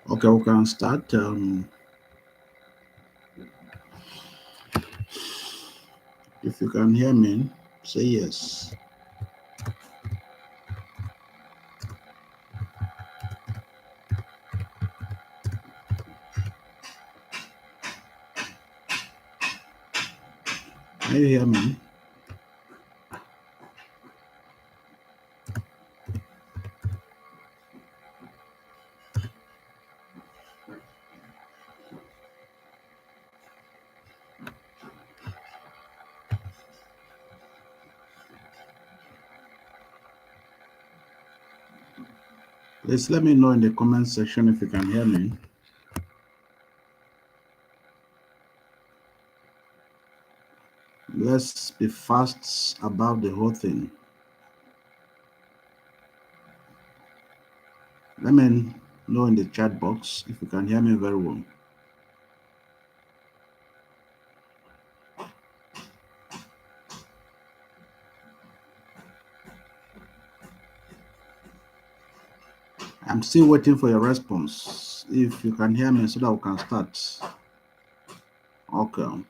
Okay, we can start. If you can hear me, say yes. Can you hear me? Please let me know in the comment section if you can hear me. Let's be fast about the whole thing. Let me know in the chat box if you can hear me very well. I'm still waiting for your response. If you can hear me so that we can start. Okay.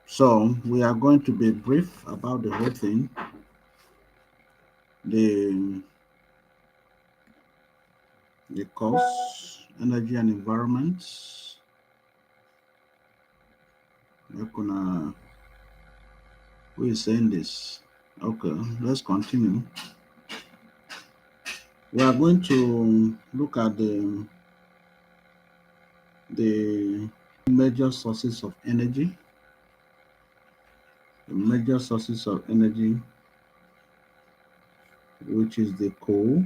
So we are going to be brief about the whole thing. The cause, energy and environment. Who is saying this? Okay, let's continue. We are going to look at the major sources of energy. The major sources of energy, which is the coal.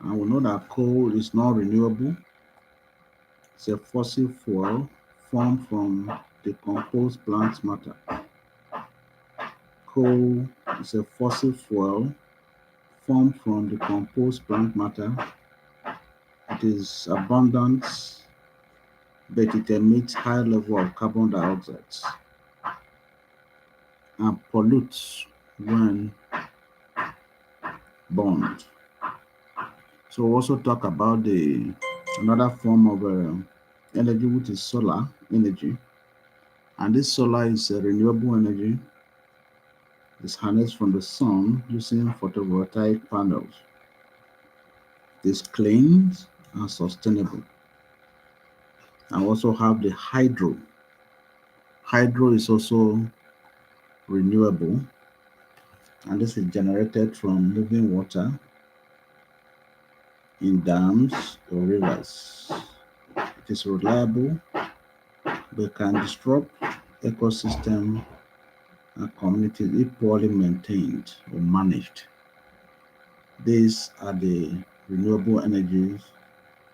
And we know that coal is not renewable. It's a fossil fuel formed from decomposed plant matter. Coal is a fossil fuel formed from decomposed plant matter. It is abundant, but it emits high level of carbon dioxide and pollutes when burned. So we also talk about another form of energy, which is solar energy. And this solar is a renewable energy. It's harnessed from the sun using photovoltaic panels. It's clean and sustainable. And also have the hydro. Hydro is also renewable, and this is generated from moving water in dams or rivers. It is reliable but can disrupt ecosystem and communities if poorly maintained or managed. These are the renewable energies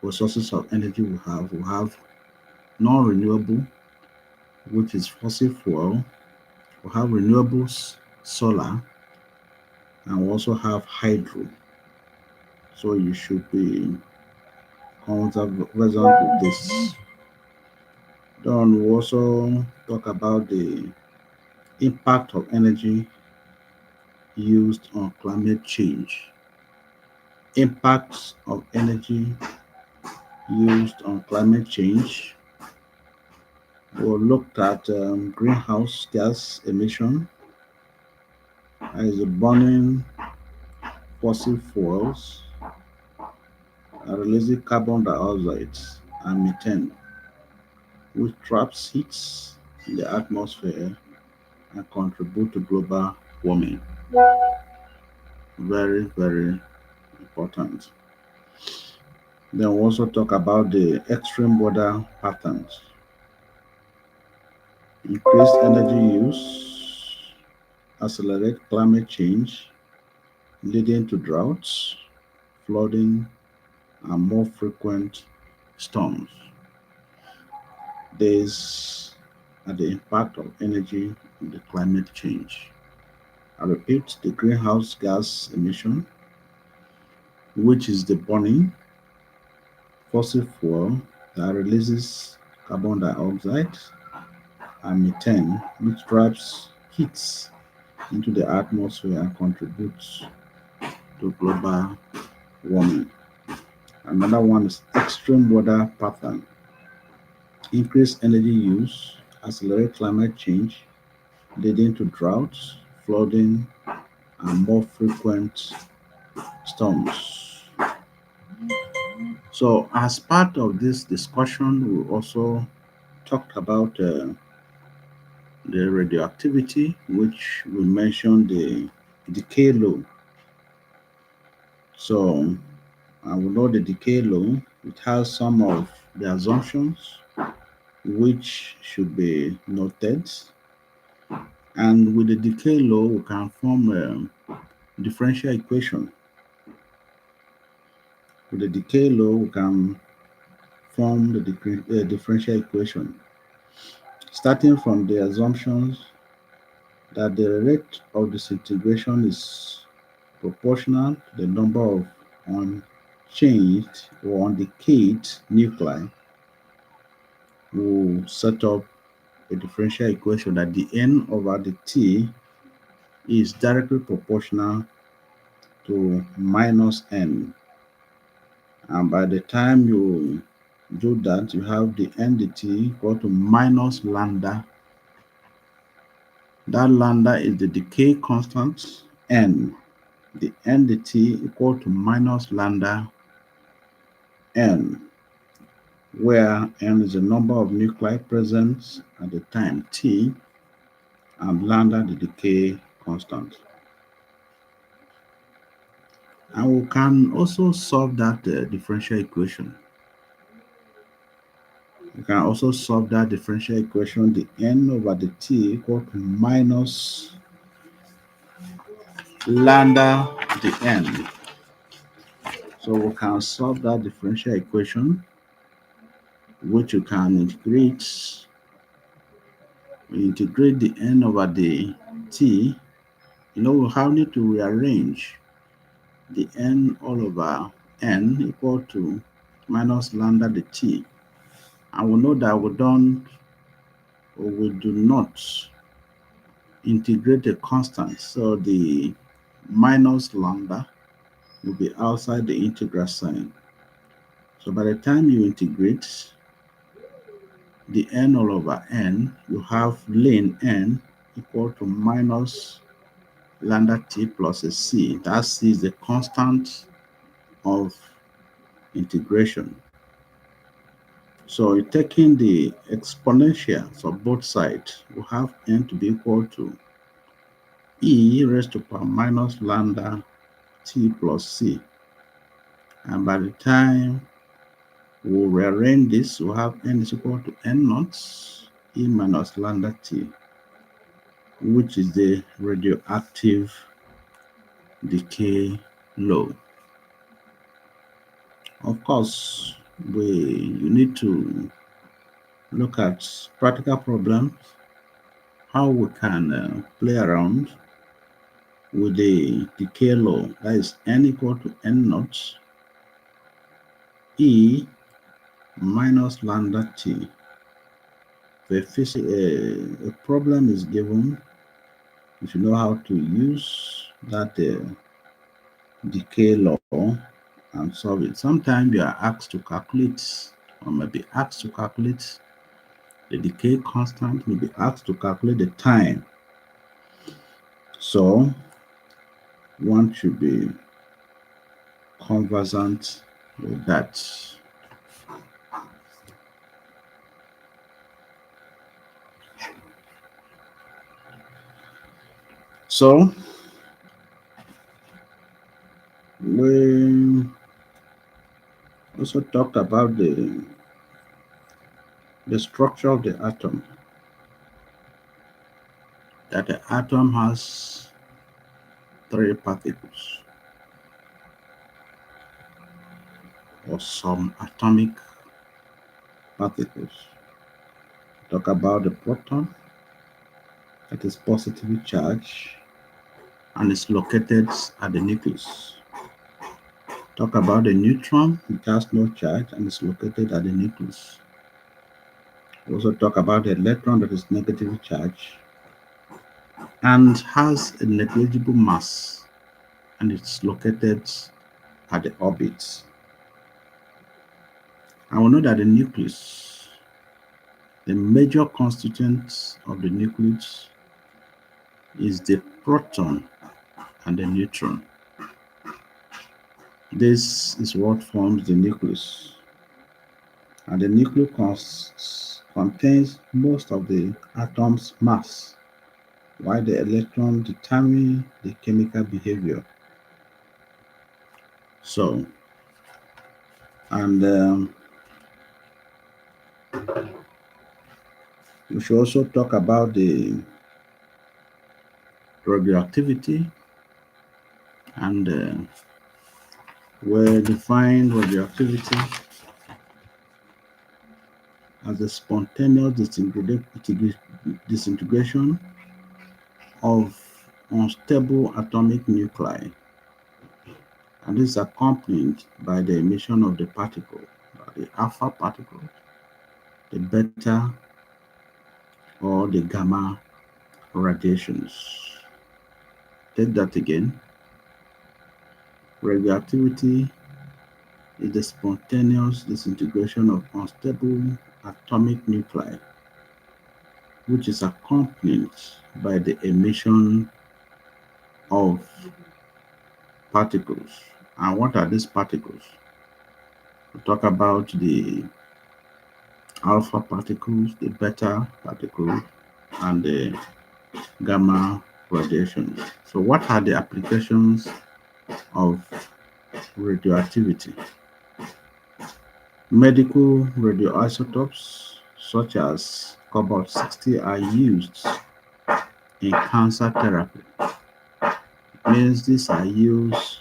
or sources of energy we have. We have non-renewable, which is fossil fuel. We have renewables, solar, and we also have hydro. So you should be conversant with this. Then we also talk about the impact of energy used on climate change. Impacts of energy used on climate change. We looked at greenhouse gas emission as burning fossil fuels, releasing carbon dioxide and methane, which traps heat in the atmosphere and contribute to global warming. Very, very important. Then we also talk about the extreme weather patterns. Increased energy use accelerate climate change, leading to droughts, flooding, and more frequent storms. These are the impact of energy on the climate change. I repeat, the greenhouse gas emission, which is the burning fossil fuel that releases carbon dioxide and methane, which traps heat into the atmosphere and contributes to global warming. Another one is extreme weather pattern. Increased energy use accelerate climate change, leading to droughts, flooding, and more frequent storms. So, as part of this discussion, we also talked about the radioactivity, which we mentioned the decay law. So, I will know the decay law. It has some of the assumptions which should be noted. And with the decay law, we can form a differential equation. With the decay law, we can form the differential equation, starting from the assumptions that the rate of disintegration is proportional to the number of unchanged or undecayed nuclei. We'll set up a differential equation that the n over the t is directly proportional to minus n. And by the time you do that, you have the n dt equal to minus lambda. That lambda is the decay constant n. The n dt equal to minus lambda n, where n is the number of nuclei present at the time t, and lambda the decay constant. And we can also solve that differential equation. We can also solve that differential equation, the n over the t equal to minus lambda the n. So we can solve that differential equation, which you can integrate. We integrate the n over the t. We have need to rearrange the n all over n equal to minus lambda the t. And we know that we don't or we do not integrate a constant. So the minus lambda will be outside the integral sign. So by the time you integrate the n all over n, you have ln n equal to minus lambda t plus a c. That c is the constant of integration. So you're taking the exponentials of both sides, we have n to be equal to E raised to power minus lambda T plus C. And by the time we rearrange this, we'll have N is equal to N naught E minus lambda T, which is the radioactive decay law. Of course, you need to look at practical problems, how we can play around with the decay law. That is N equal to N naught E minus lambda T. If a problem is given, you should know how to use that decay law and solve it. Sometimes you are asked to calculate, or maybe asked to calculate the decay constant, maybe asked to calculate the time. So one should be conversant with that. So we also talked about the structure of the atom. That the atom has 3 particles, or some atomic particles. Talk about the proton, that is positively charged and is located at the nucleus. Talk about the neutron, it has no charge and is located at the nucleus. We also talk about the electron, that is negatively charged and has a negligible mass and it's located at the orbit. And we know that the nucleus, the major constituents of the nucleus is the proton and the neutron. This is what forms the nucleus. And the nucleus contains most of the atom's mass, while the electron determines the chemical behavior. So, and we should also talk about the radioactivity, and we define radioactivity as the spontaneous disintegration of unstable atomic nuclei, and this is accompanied by the emission of the particle, the alpha particle, the beta or the gamma radiations. Take that again. Radioactivity is the spontaneous disintegration of unstable atomic nuclei, which is accompanied by the emission of particles. And what are these particles? We talk about the alpha particles, the beta particles, and the gamma radiation. So what are the applications of radioactivity? Medical radioisotopes such as cobalt-60 are used in cancer therapy. It means these are used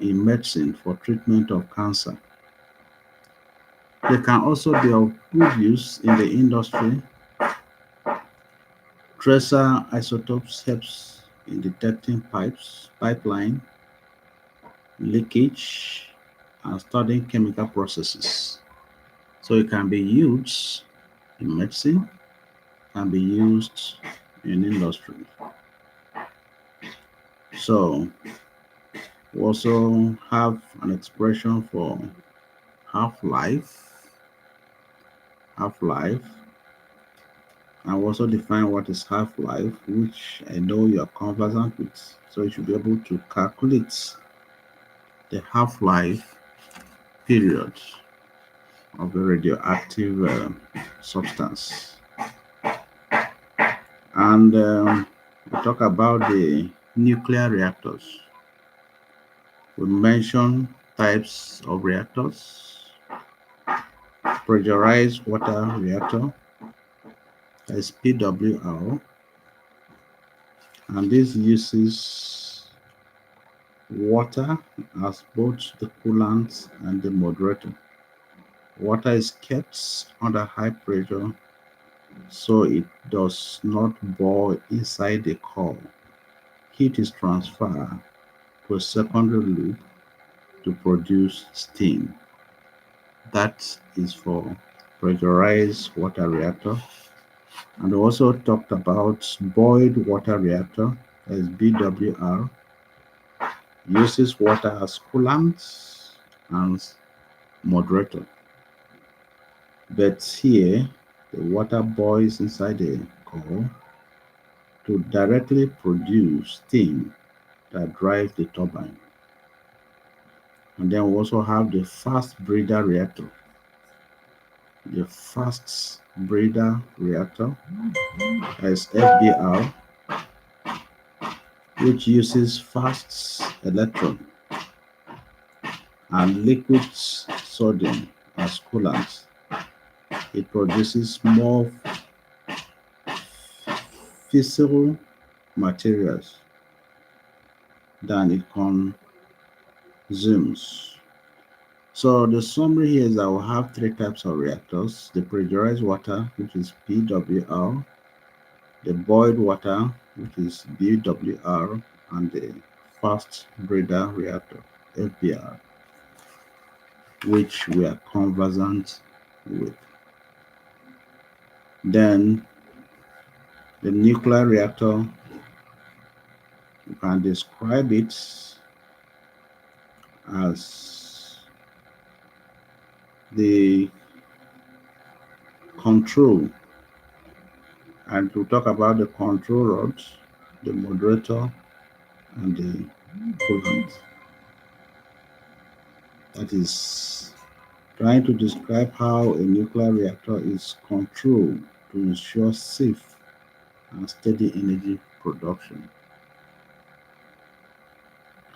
in medicine for treatment of cancer. They can also be of good use in the industry. Tracer isotopes helps in detecting pipeline leakage and studying chemical processes. So it can be used in medicine, can be used in industry. So we also have an expression for half-life. Half-life. And we also define what is half-life, which I know you are conversant with. So you should be able to calculate the half-life period of a radioactive substance. And We talk about the nuclear reactors. We mention types of reactors. Pressurized water reactor, that's PWR, and this uses water as both the coolant and the moderator. Water is kept under high pressure so it does not boil inside the core. Heat is transferred to a secondary loop to produce steam. That is for pressurized water reactor. And we also talked about boiled water reactor as BWR, uses water as coolant and moderator. But here, the water boils inside the core to directly produce steam that drives the turbine. And then we also have the fast breeder reactor. The fast breeder reactor as FBR, which uses fast electron and liquid sodium as coolant. It produces more fissile materials than it consumes. So the summary here is that we have three types of reactors: the pressurized water, which is PWR, the boiled water, which is BWR, and the fast breeder reactor, FBR, which we are conversant with. Then the nuclear reactor, you can describe it as the control, and to talk about the control rods, the moderator, and the coolant. That is trying to describe how a nuclear reactor is controlled to ensure safe and steady energy production.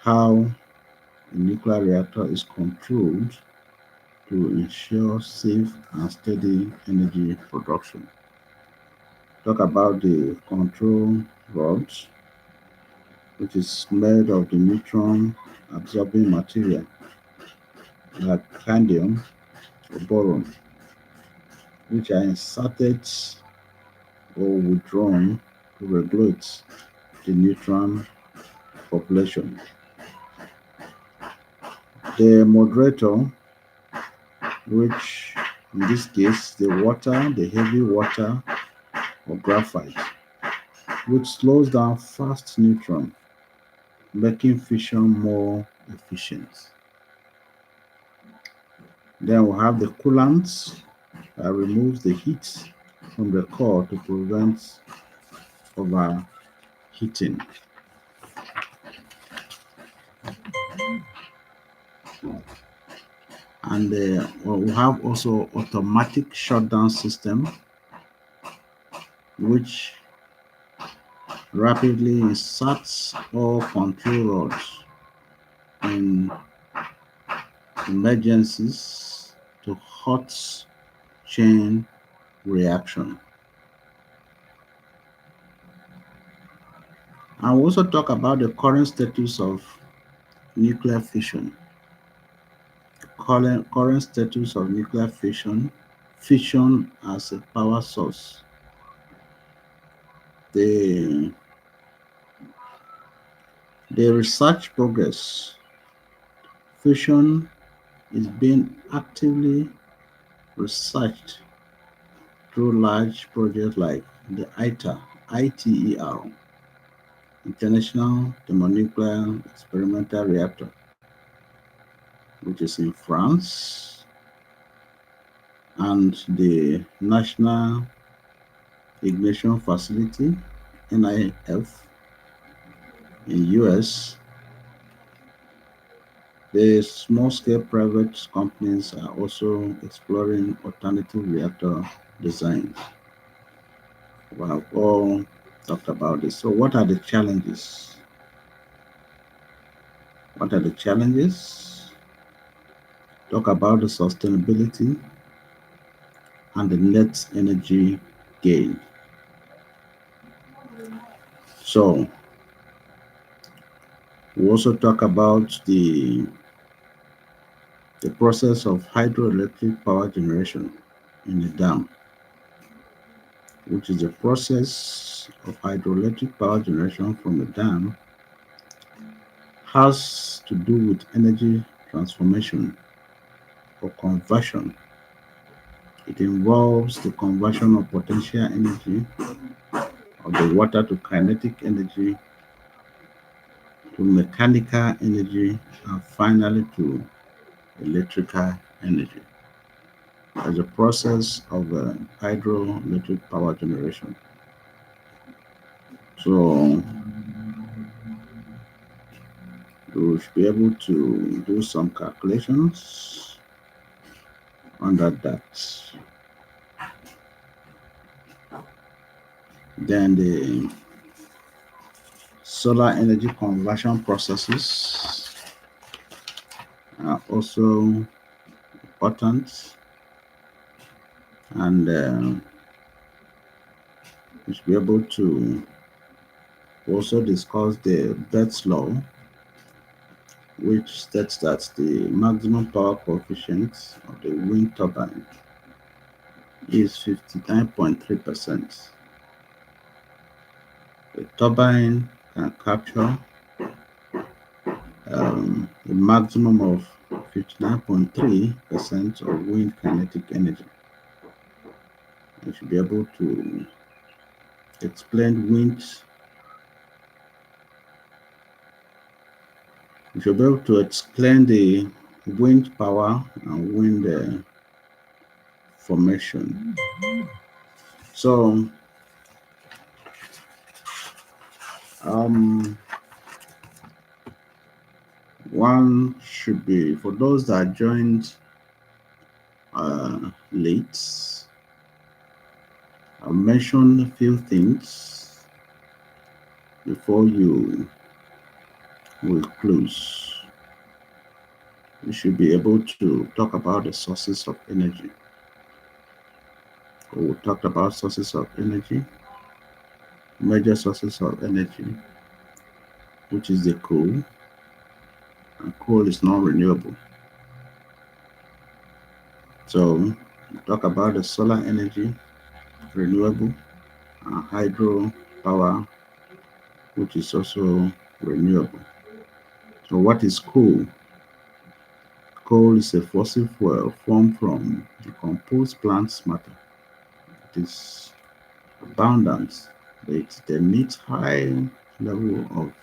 How a nuclear reactor is controlled to ensure safe and steady energy production. Talk about the control rods, which is made of the neutron absorbing material like candium or boron, which are inserted or withdrawn to regulate the neutron population. The moderator, which in this case the water, the heavy water or graphite, which slows down fast neutron, making fission more efficient. Then we have the coolant that removes the heat from the core to prevent overheating. And we have also automatic shutdown system, which rapidly inserts all control rods in emergencies to hot chain reaction. I will also talk about the current status of nuclear fission. Current status of nuclear fission as a power source. The research progress. Fission is being actively researched through large projects like the ITER, International Thermonuclear Experimental Reactor, which is in France, and the National Ignition Facility, NIF, in US. The small-scale private companies are also exploring alternative reactor designs. We have all talked about this. So what are the challenges? What are the challenges? Talk about the sustainability and the net energy gain. So we also talk about the process of hydroelectric power generation in the dam, which is the process of hydroelectric power generation from a dam, has to do with energy transformation or conversion. It involves the conversion of potential energy of the water to kinetic energy, to mechanical energy, and finally to electrical energy as a process of hydroelectric power generation. So you should be able to do some calculations under that. Then the solar energy conversion processes are also important, and we should be able to also discuss the Betz law, which states that the maximum power coefficient of the wind turbine is 59.3%. The turbine can capture a maximum of 59.3% of wind kinetic energy. You should be able to explain wind. You should be able to explain the wind power and wind formation. So, um, one should be, for those that joined late, I'll mention a few things before you will close. You should be able to talk about the sources of energy. We talked about sources of energy, major sources of energy, which is the coal, and coal is non renewable. So, we talk about the solar energy, renewable, and hydro power, which is also renewable. So, what is coal? Coal is a fossil fuel formed from decomposed plant matter. It is abundant. It emits high level of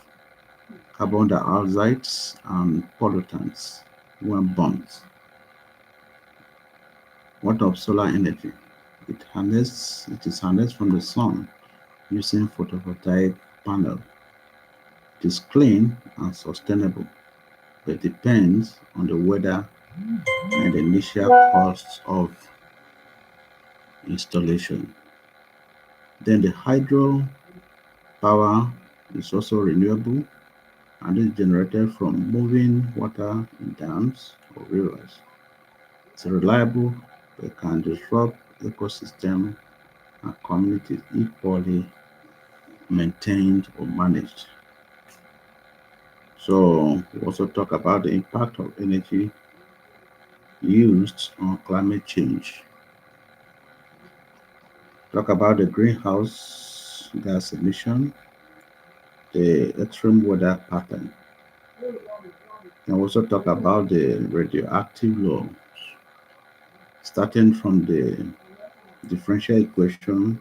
carbon dioxide and pollutants when burnt. What of solar energy? It is harnessed from the sun using photovoltaic panel. It is clean and sustainable, but depends on the weather and the initial costs of installation. Then the hydro power is also renewable and is generated from moving water in dams or rivers. It's reliable but can disrupt ecosystem and communities if poorly maintained or managed. So we also talk about the impact of energy used on climate change. Talk about the greenhouse gas emission, the extreme weather pattern. And also talk about the radioactive law, starting from the differential equation.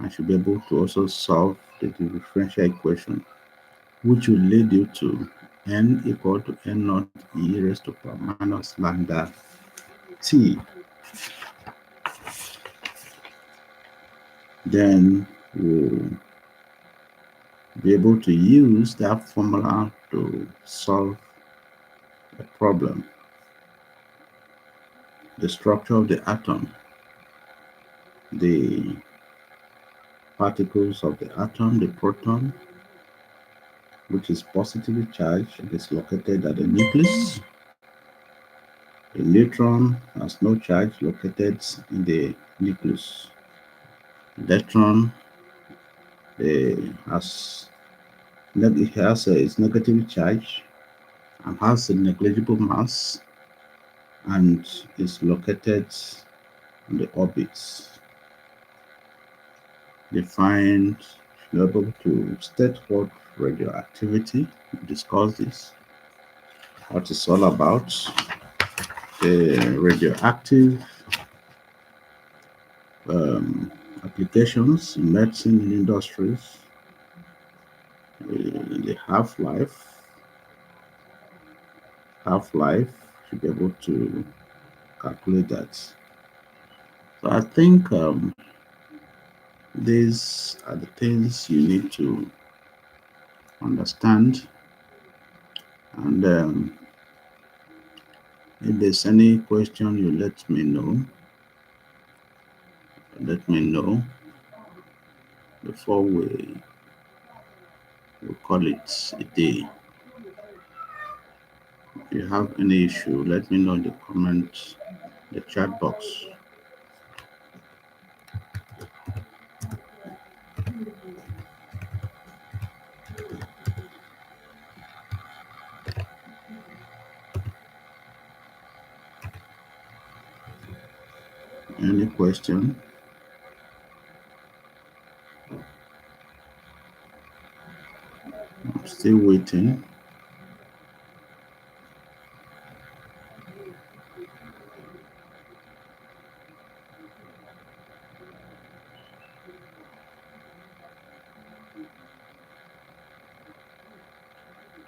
I should be able to also solve the differential equation, which will lead you to n equal to n naught e raised to power minus lambda t. Then we'll be able to use that formula to solve a problem. The structure of the atom, the particles of the atom, the proton, which is positively charged. It is located at the nucleus. The neutron has no charge, located in the nucleus. Electron has its negative charge and has a negligible mass and is located on the orbits. They find able to state what radioactivity. We discussed this. What it's all about. The radioactive applications in medicine and industries. The half-life should be able to calculate that. So I think these are the things you need to understand, and if there's any question, you let me know. Before we call it a day. If you have any issue, let me know in the chat box. Any question? I'm still waiting.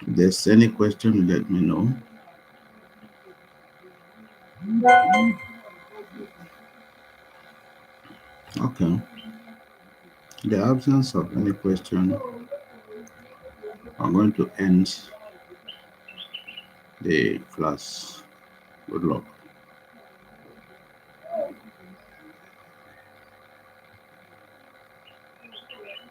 If there's any question, let me know. Okay. In the absence of any question, I'm going to end the class. Good luck.